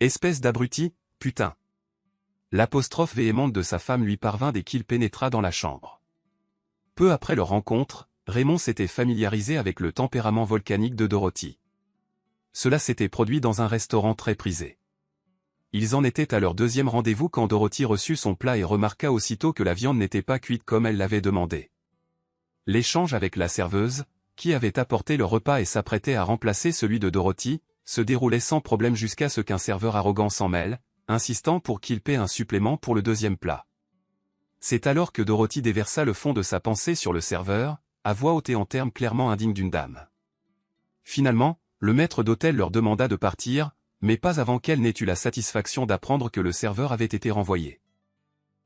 Espèce d'abruti, putain. L'apostrophe véhémente de sa femme lui parvint dès qu'il pénétra dans la chambre. Peu après leur rencontre, Raymond s'était familiarisé avec le tempérament volcanique de Dorothy. Cela s'était produit dans un restaurant très prisé. Ils en étaient à leur deuxième rendez-vous quand Dorothy reçut son plat et remarqua aussitôt que la viande n'était pas cuite comme elle l'avait demandé. L'échange avec la serveuse, qui avait apporté le repas et s'apprêtait à remplacer celui de Dorothy, se déroulait sans problème jusqu'à ce qu'un serveur arrogant s'en mêle, insistant pour qu'il paie un supplément pour le deuxième plat. C'est alors que Dorothy déversa le fond de sa pensée sur le serveur, à voix haute et en termes clairement indignes d'une dame. Finalement, le maître d'hôtel leur demanda de partir, mais pas avant qu'elle n'ait eu la satisfaction d'apprendre que le serveur avait été renvoyé.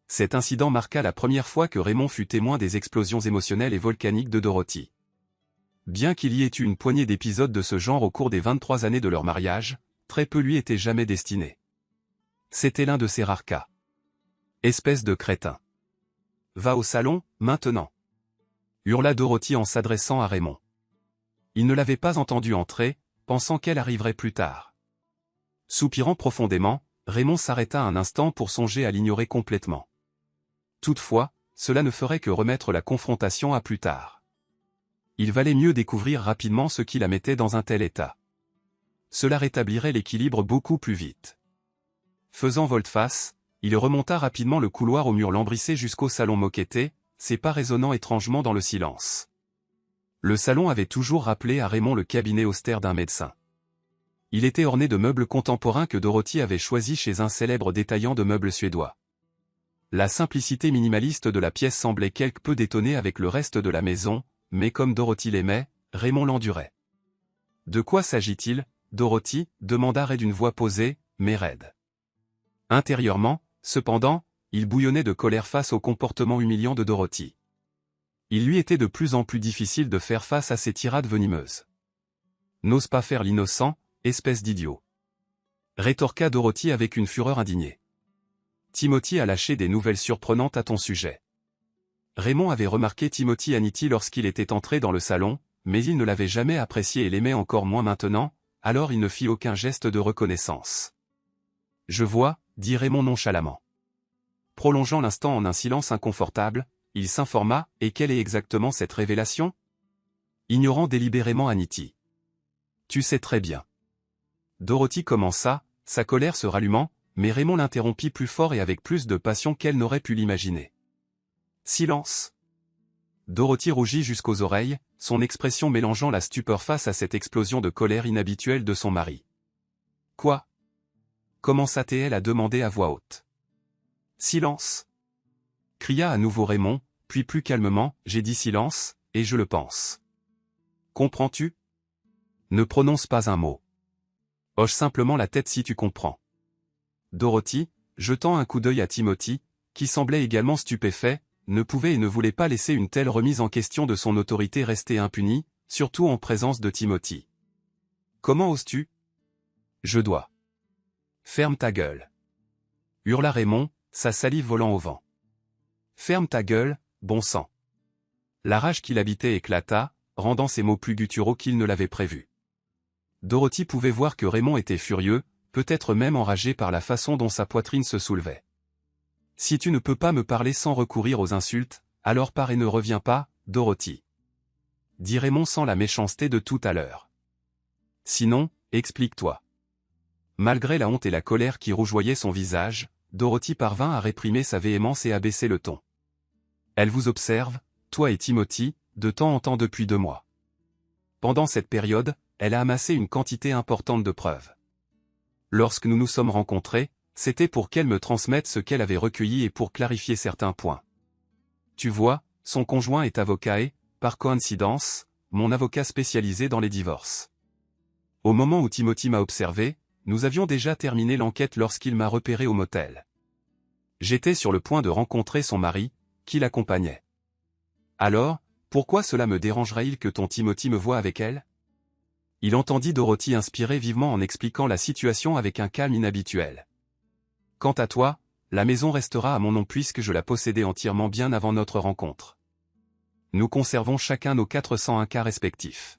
Cet incident marqua la première fois que Raymond fut témoin des explosions émotionnelles et volcaniques de Dorothy. Bien qu'il y ait eu une poignée d'épisodes de ce genre au cours des 23 années de leur mariage, très peu lui étaient jamais destinés. C'était l'un de ces rares cas. Espèce de crétin. Va au salon, maintenant. Hurla Dorothy en s'adressant à Raymond. Il ne l'avait pas entendu entrer, pensant qu'elle arriverait plus tard. Soupirant profondément, Raymond s'arrêta un instant pour songer à l'ignorer complètement. Toutefois, cela ne ferait que remettre la confrontation à plus tard. Il valait mieux découvrir rapidement ce qui la mettait dans un tel état. Cela rétablirait l'équilibre beaucoup plus vite. Faisant volte-face, il remonta rapidement le couloir au mur lambrissé jusqu'au salon moquetté, ses pas résonnant étrangement dans le silence. Le salon avait toujours rappelé à Raymond le cabinet austère d'un médecin. Il était orné de meubles contemporains que Dorothy avait choisis chez un célèbre détaillant de meubles suédois. La simplicité minimaliste de la pièce semblait quelque peu détonnée avec le reste de la maison, mais comme Dorothy l'aimait, Raymond l'endurait. « De quoi s'agit-il, Dorothy » demanda Ray d'une voix posée, mais raide. Intérieurement, cependant, il bouillonnait de colère face au comportement humiliant de Dorothy. Il lui était de plus en plus difficile de faire face à ces tirades venimeuses. « N'ose pas faire l'innocent, espèce d'idiot. » rétorqua Dorothy avec une fureur indignée. « Timothy a lâché des nouvelles surprenantes à ton sujet. » Raymond avait remarqué Timothy Anity lorsqu'il était entré dans le salon, mais il ne l'avait jamais apprécié et l'aimait encore moins maintenant, alors il ne fit aucun geste de reconnaissance. « Je vois, » dit Raymond nonchalamment. Prolongeant l'instant en un silence inconfortable, il s'informa, « Et quelle est exactement cette révélation ?» Ignorant délibérément Anity. « Tu sais très bien. » Dorothy commença, sa colère se rallumant, mais Raymond l'interrompit plus fort et avec plus de passion qu'elle n'aurait pu l'imaginer. « Silence !» Dorothy rougit jusqu'aux oreilles, son expression mélangeant la stupeur face à cette explosion de colère inhabituelle de son mari. « Quoi ?» commença-t-elle à demander à voix haute. « Silence !» cria à nouveau Raymond, puis plus calmement, « J'ai dit silence, et je le pense. Comprends-tu ? Ne prononce pas un mot. Hoche simplement la tête si tu comprends. » Dorothy, jetant un coup d'œil à Timothy, qui semblait également stupéfait, ne pouvait et ne voulait pas laisser une telle remise en question de son autorité rester impunie, surtout en présence de Timothy. « Comment oses-tu ? Je dois. » « Ferme ta gueule. » hurla Raymond, sa salive volant au vent. « Ferme ta gueule, bon sang. » La rage qui l'habitait éclata, rendant ses mots plus gutturaux qu'il ne l'avait prévu. Dorothy pouvait voir que Raymond était furieux, peut-être même enragé par la façon dont sa poitrine se soulevait. « Si tu ne peux pas me parler sans recourir aux insultes, alors pars et ne reviens pas, Dorothy. » dit Raymond sans la méchanceté de tout à l'heure. « Sinon, explique-toi. » Malgré la honte et la colère qui rougeoyaient son visage, Dorothy parvint à réprimer sa véhémence et à baisser le ton. « Elle vous observe, toi et Timothy, de temps en temps depuis 2 mois. Pendant cette période, elle a amassé une quantité importante de preuves. Lorsque nous nous sommes rencontrés, c'était pour qu'elle me transmette ce qu'elle avait recueilli et pour clarifier certains points. Tu vois, son conjoint est avocat et, par coïncidence, mon avocat spécialisé dans les divorces. Au moment où Timothy m'a observé, nous avions déjà terminé l'enquête lorsqu'il m'a repéré au motel. J'étais sur le point de rencontrer son mari, qui l'accompagnait. Alors, pourquoi cela me dérangerait-il que ton Timothy me voie avec elle ? » Il entendit Dorothy inspirer vivement en expliquant la situation avec un calme inhabituel. « Quant à toi, la maison restera à mon nom puisque je la possédais entièrement bien avant notre rencontre. Nous conservons chacun nos 401 cas respectifs.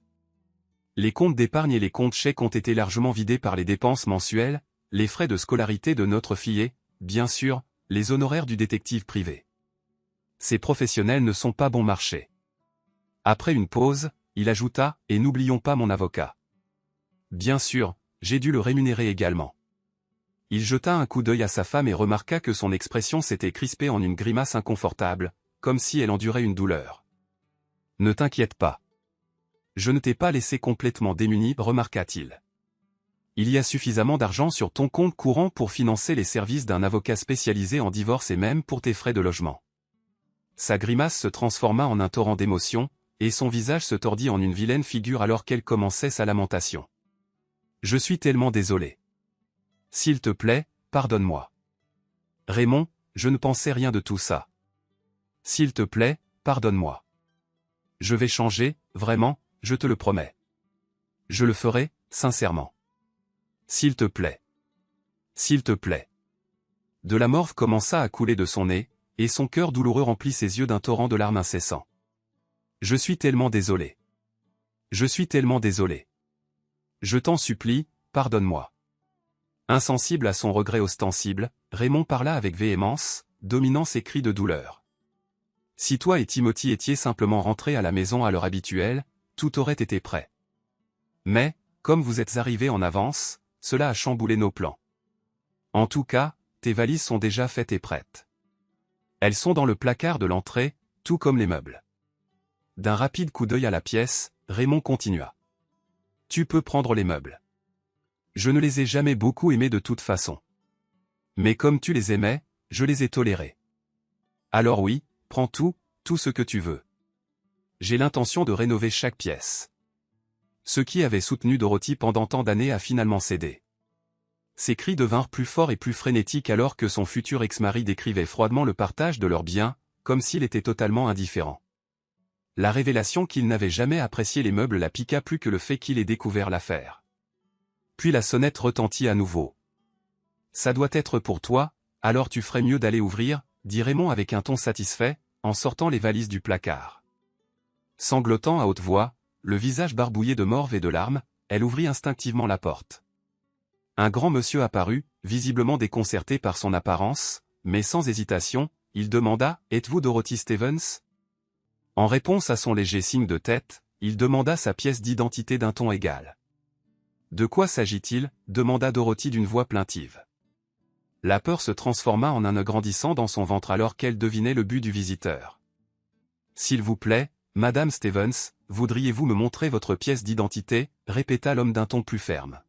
Les comptes d'épargne et les comptes chèques ont été largement vidés par les dépenses mensuelles, les frais de scolarité de notre fille et, bien sûr, les honoraires du détective privé. Ces professionnels ne sont pas bon marché. Après une pause, il ajouta, et n'oublions pas mon avocat. Bien sûr, j'ai dû le rémunérer également. Il jeta un coup d'œil à sa femme et remarqua que son expression s'était crispée en une grimace inconfortable, comme si elle endurait une douleur. Ne t'inquiète pas. Je ne t'ai pas laissé complètement démuni, remarqua-t-il. Il y a suffisamment d'argent sur ton compte courant pour financer les services d'un avocat spécialisé en divorce et même pour tes frais de logement. Sa grimace se transforma en un torrent d'émotions, et son visage se tordit en une vilaine figure alors qu'elle commençait sa lamentation. Je suis tellement désolé. S'il te plaît, pardonne-moi. Raymond, je ne pensais rien de tout ça. S'il te plaît, pardonne-moi. Je vais changer, vraiment, je te le promets. Je le ferai, sincèrement. S'il te plaît. S'il te plaît. De la morve commença à couler de son nez, et son cœur douloureux remplit ses yeux d'un torrent de larmes incessant. Je suis tellement désolé. Je suis tellement désolé. Je t'en supplie, pardonne-moi. Insensible à son regret ostensible, Raymond parla avec véhémence, dominant ses cris de douleur. Si toi et Timothy étiez simplement rentrés à la maison à l'heure habituelle, tout aurait été prêt. Mais, comme vous êtes arrivés en avance, cela a chamboulé nos plans. En tout cas, tes valises sont déjà faites et prêtes. Elles sont dans le placard de l'entrée, tout comme les meubles. D'un rapide coup d'œil à la pièce, Raymond continua. Tu peux prendre les meubles. Je ne les ai jamais beaucoup aimés de toute façon. Mais comme tu les aimais, je les ai tolérés. Alors oui, prends tout ce que tu veux. J'ai l'intention de rénover chaque pièce. Ce qui avait soutenu Dorothy pendant tant d'années a finalement cédé. Ses cris devinrent plus forts et plus frénétiques alors que son futur ex-mari décrivait froidement le partage de leurs biens, comme s'il était totalement indifférent. La révélation qu'il n'avait jamais apprécié les meubles la piqua plus que le fait qu'il ait découvert l'affaire. Puis la sonnette retentit à nouveau. Ça doit être pour toi, alors tu ferais mieux d'aller ouvrir, dit Raymond avec un ton satisfait, en sortant les valises du placard. Sanglotant à haute voix, le visage barbouillé de morve et de larmes, elle ouvrit instinctivement la porte. Un grand monsieur apparut, visiblement déconcerté par son apparence, mais sans hésitation, il demanda « Êtes-vous Dorothy Stevens ?» En réponse à son léger signe de tête, il demanda sa pièce d'identité d'un ton égal. « De quoi s'agit-il » demanda Dorothy d'une voix plaintive. La peur se transforma en un nœud grandissant dans son ventre alors qu'elle devinait le but du visiteur. « S'il vous plaît, Madame Stevens, voudriez-vous me montrer votre pièce d'identité » répéta l'homme d'un ton plus ferme.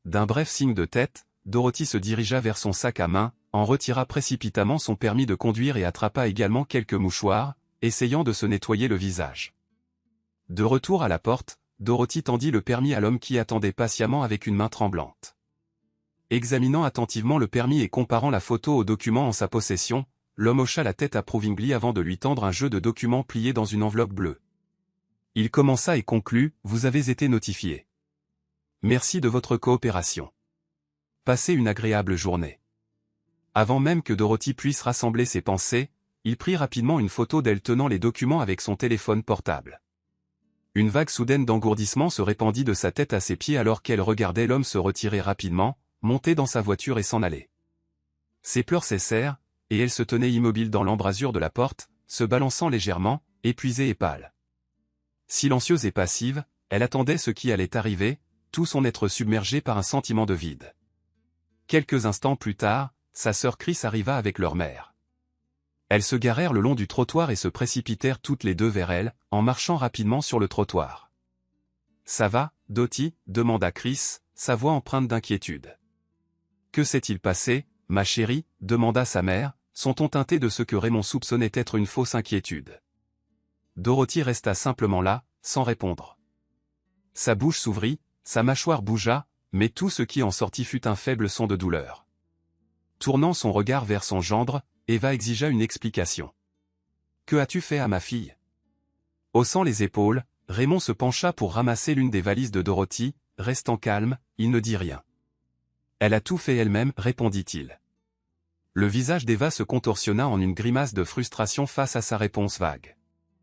D'un bref signe de tête, Dorothy se dirigea vers son sac à main, en retira précipitamment son permis de conduire et attrapa également quelques mouchoirs, essayant de se nettoyer le visage. De retour à la porte, Dorothy tendit le permis à l'homme qui attendait patiemment avec une main tremblante. Examinant attentivement le permis et comparant la photo au document en sa possession, l'homme hocha la tête approvingly avant de lui tendre un jeu de documents pliés dans une enveloppe bleue. Il commença et conclut « Vous avez été notifié. Merci de votre coopération. Passez une agréable journée. » Avant même que Dorothy puisse rassembler ses pensées, il prit rapidement une photo d'elle tenant les documents avec son téléphone portable. Une vague soudaine d'engourdissement se répandit de sa tête à ses pieds alors qu'elle regardait l'homme se retirer rapidement, monter dans sa voiture et s'en aller. Ses pleurs cessèrent, et elle se tenait immobile dans l'embrasure de la porte, se balançant légèrement, épuisée et pâle. Silencieuse et passive, elle attendait ce qui allait arriver, tout son être submergé par un sentiment de vide. Quelques instants plus tard, sa sœur Chris arriva avec leur mère. Elles se garèrent le long du trottoir et se précipitèrent toutes les deux vers elle, en marchant rapidement sur le trottoir. « Ça va, Dottie » demanda Chris, sa voix empreinte d'inquiétude. « Que s'est-il passé, ma chérie » demanda sa mère, son ton teinté de ce que Raymond soupçonnait être une fausse inquiétude. Dorothy resta simplement là, sans répondre. Sa bouche s'ouvrit, sa mâchoire bougea, mais tout ce qui en sortit fut un faible son de douleur. Tournant son regard vers son gendre, Eva exigea une explication. « Que as-tu fait à ma fille ?» Haussant les épaules, Raymond se pencha pour ramasser l'une des valises de Dorothy, restant calme, il ne dit rien. « Elle a tout fait elle-même, répondit-il. Le visage d'Eva se contorsionna en une grimace de frustration face à sa réponse vague.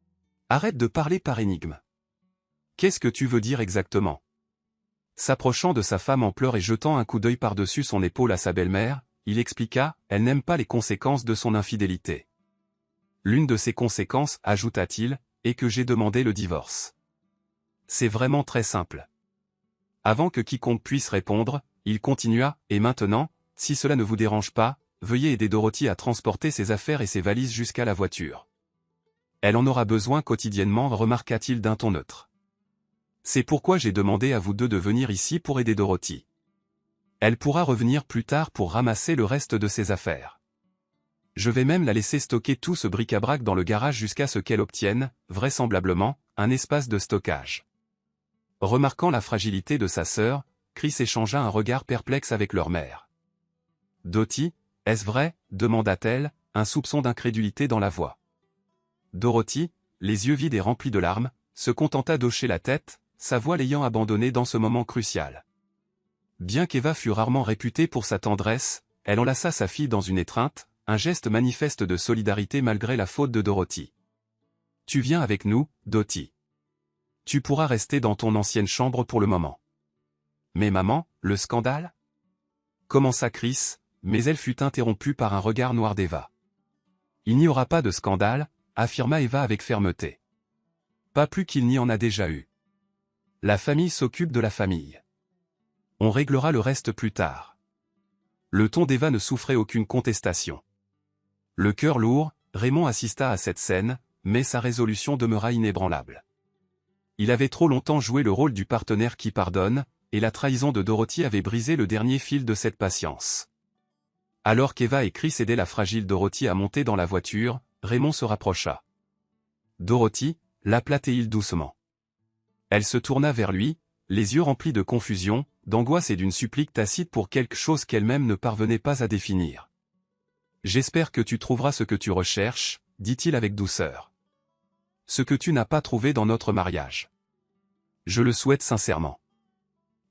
« Arrête de parler par énigme. Qu'est-ce que tu veux dire exactement ? S'approchant de sa femme en pleurs et jetant un coup d'œil par-dessus son épaule à sa belle-mère, il expliqua, elle n'aime pas les conséquences de son infidélité. L'une de ces conséquences, ajouta-t-il, est que j'ai demandé le divorce. C'est vraiment très simple. Avant que quiconque puisse répondre, il continua, et maintenant, si cela ne vous dérange pas, veuillez aider Dorothy à transporter ses affaires et ses valises jusqu'à la voiture. Elle en aura besoin quotidiennement, remarqua-t-il d'un ton neutre. C'est pourquoi j'ai demandé à vous deux de venir ici pour aider Dorothy. Elle pourra revenir plus tard pour ramasser le reste de ses affaires. Je vais même la laisser stocker tout ce bric-à-brac dans le garage jusqu'à ce qu'elle obtienne, vraisemblablement, un espace de stockage. Remarquant la fragilité de sa sœur, Chris échangea un regard perplexe avec leur mère. Dottie, est-ce vrai, demanda-t-elle, un soupçon d'incrédulité dans la voix. Dorothy, les yeux vides et remplis de larmes, se contenta d'hocher la tête, sa voix l'ayant abandonnée dans ce moment crucial. Bien qu'Eva fût rarement réputée pour sa tendresse, elle enlaça sa fille dans une étreinte, un geste manifeste de solidarité malgré la faute de Dorothy. Tu viens avec nous, Dottie. Tu pourras rester dans ton ancienne chambre pour le moment. Mais maman, le scandale ? Commença Chris, mais elle fut interrompue par un regard noir d'Eva. Il n'y aura pas de scandale, affirma Eva avec fermeté. Pas plus qu'il n'y en a déjà eu. La famille s'occupe de la famille. On réglera le reste plus tard. Le ton d'Eva ne souffrait aucune contestation. Le cœur lourd, Raymond assista à cette scène, mais sa résolution demeura inébranlable. Il avait trop longtemps joué le rôle du partenaire qui pardonne, et la trahison de Dorothy avait brisé le dernier fil de cette patience. Alors qu'Eva et Chris aidaient la fragile Dorothy à monter dans la voiture, Raymond se rapprocha. Dorothy, l'appela-t-il doucement. Elle se tourna vers lui, les yeux remplis de confusion, d'angoisse et d'une supplique tacite pour quelque chose qu'elle-même ne parvenait pas à définir. « J'espère que tu trouveras ce que tu recherches, » dit-il avec douceur. « Ce que tu n'as pas trouvé dans notre mariage. Je le souhaite sincèrement. »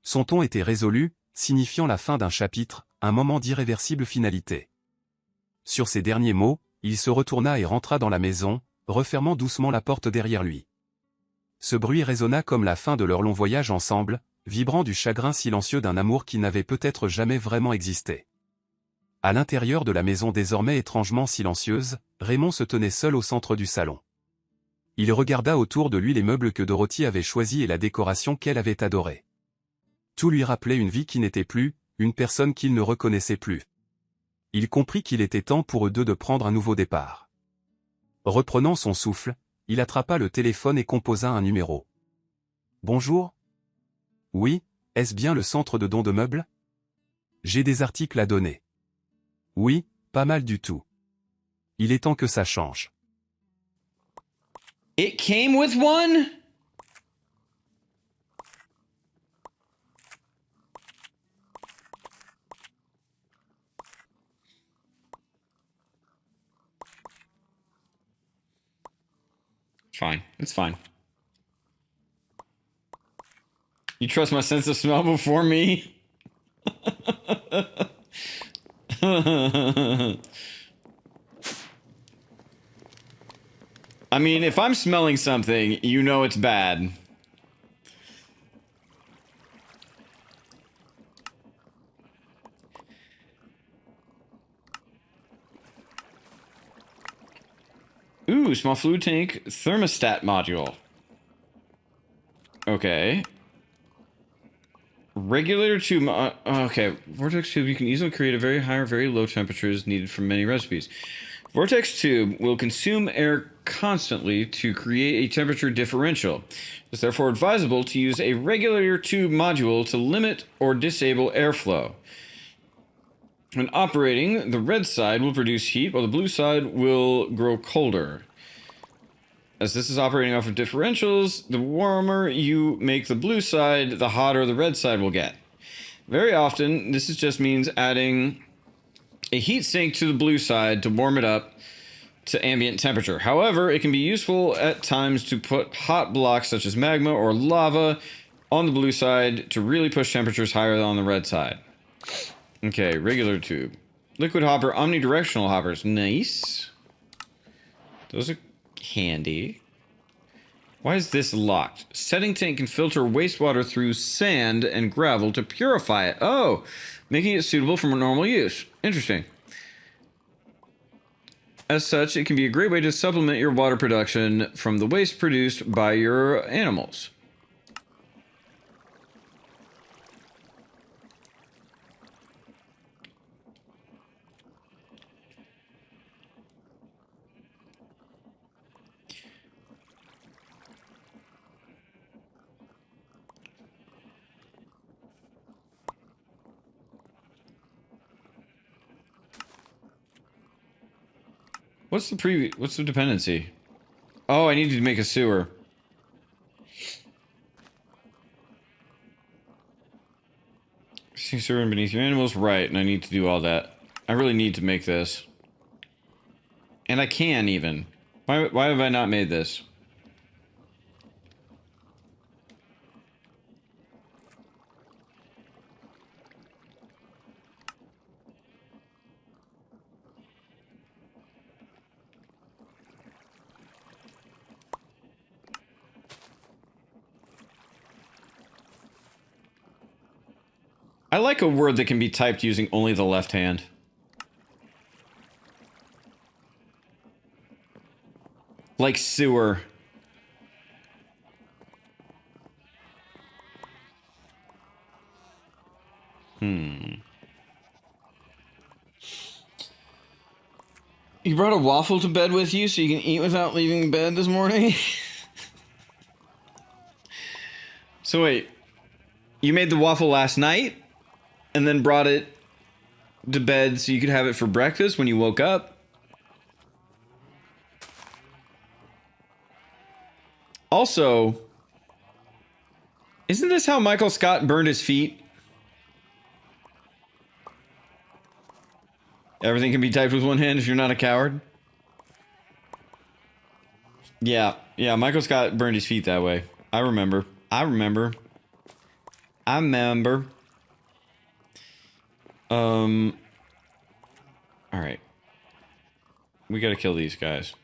Son ton était résolu, signifiant la fin d'un chapitre, un moment d'irréversible finalité. Sur ces derniers mots, il se retourna et rentra dans la maison, refermant doucement la porte derrière lui. Ce bruit résonna comme la fin de leur long voyage ensemble, vibrant du chagrin silencieux d'un amour qui n'avait peut-être jamais vraiment existé. À l'intérieur de la maison désormais étrangement silencieuse, Raymond se tenait seul au centre du salon. Il regarda autour de lui les meubles que Dorothy avait choisis et la décoration qu'elle avait adorée. Tout lui rappelait une vie qui n'était plus, une personne qu'il ne reconnaissait plus. Il comprit qu'il était temps pour eux deux de prendre un nouveau départ. Reprenant son souffle, il attrapa le téléphone et composa un numéro. « Bonjour ? Oui, est-ce bien le centre de don de meubles ? J'ai des articles à donner. Oui, pas mal du tout. Il est temps que ça change. » It came with one? Fine. It's fine. You trust my sense of smell before me? I mean, if I'm smelling something, you know it's bad. Ooh, small fluid tank thermostat module. Okay. Regulator tube. Okay. Vortex tube. You can easily create a very high or very low temperatures needed for many recipes. Vortex tube will consume air constantly to create a temperature differential. It's therefore advisable to use a regulator tube module to limit or disable airflow. When operating, the red side will produce heat while the blue side will grow colder. As this is operating off of differentials, the warmer you make the blue side, the hotter the red side will get. Very often, this just means adding a heat sink to the blue side to warm it up to ambient temperature. However, it can be useful at times to put hot blocks such as magma or lava on the blue side to really push temperatures higher than on the red side. Okay, regular tube. Liquid hopper, omnidirectional hoppers. Nice. Those are handy. Why is this locked? Setting tank can filter wastewater through sand and gravel to purify it. Oh, making it suitable for normal use. Interesting. As such, it can be a great way to supplement your water production from the waste produced by your animals. What's the dependency? Oh, I need to make a sewer. Sewer beneath your animals, right? And I need to do all that. I really need to make this, and I can even. Why have I not made this? I like a word that can be typed using only the left hand. Like sewer. You brought a waffle to bed with you so you can eat without leaving bed this morning? So wait, you made the waffle last night and then brought it to bed so you could have it for breakfast when you woke up? Also, isn't this how Michael Scott burned his feet? Everything can be typed with one hand if you're not a coward? Yeah, Michael Scott burned his feet that way. I remember. Alright. We gotta kill these guys.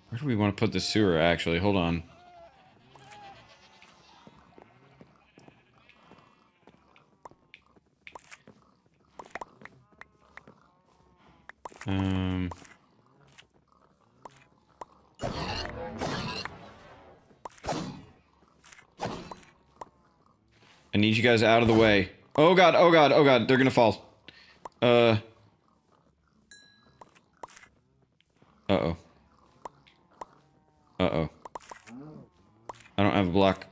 Where do we want to put the sewer, actually? Hold on. I need you guys out of the way. Oh god, they're gonna fall. Uh-oh. I don't have a block.